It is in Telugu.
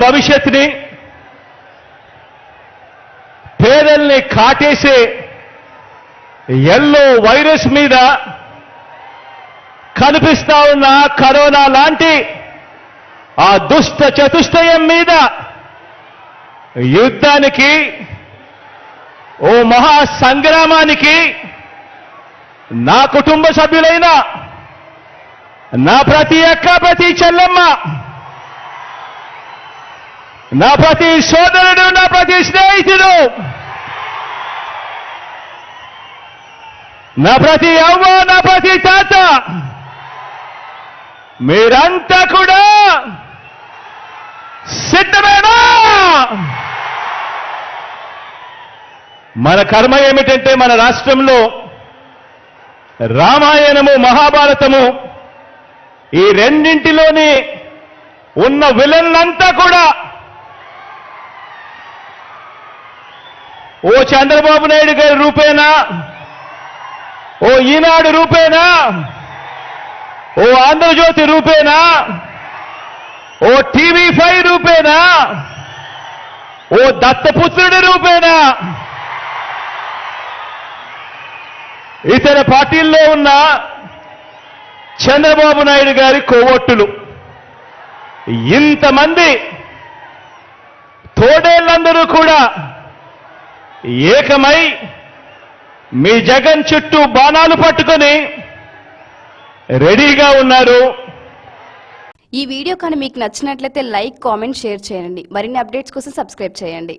భవిష్యత్తుని పేదల్ని కాటేసే ఎల్లో వైరస్ మీద కనిపిస్తా ఉన్న కరోనా లాంటి ఆ దుష్ట చతుష్టయం మీద యుద్ధానికి ఓ మహా సంగ్రామానికి నా కుటుంబ సభ్యులైన నా ప్రతి అక్క, ప్రతి చెల్లెమ్మ, నా ప్రతి సోదరుడు, నా ప్రతి స్నేహితుడు, నా ప్రతి అవ్వ, నా ప్రతి తాత, మీరంతా కూడా సిద్ధమేనా? మన కర్మ ఏమిటంటే మన రాష్ట్రంలో రామాయణము, మహాభారతము ఈ రెండింటిలోని ఉన్న విలన్లంతా కూడా ఓ చంద్రబాబు నాయుడు గారి రూపేనా, ఓ ఈనాడు రూపేనా, ఓ ఆంధ్రజ్యోతి రూపేనా, ఓ టీవీ5 రూపేనా, ఓ దత్తపుత్రుడి రూపేనా, ఇతర పార్టీల్లో ఉన్న చంద్రబాబు నాయుడు గారి కోవొట్టులు, ఇంతమంది తోడేళ్లందరూ కూడా ఏకమై మీ జగన్ చుట్టూ బాణాలు పట్టుకొని రెడీగా ఉన్నారు. ఈ వీడియో కానీ మీకు నచ్చినట్లయితే లైక్, కామెంట్, షేర్ చేయండి. మరిన్ని అప్డేట్స్ కోసం సబ్స్క్రైబ్ చేయండి.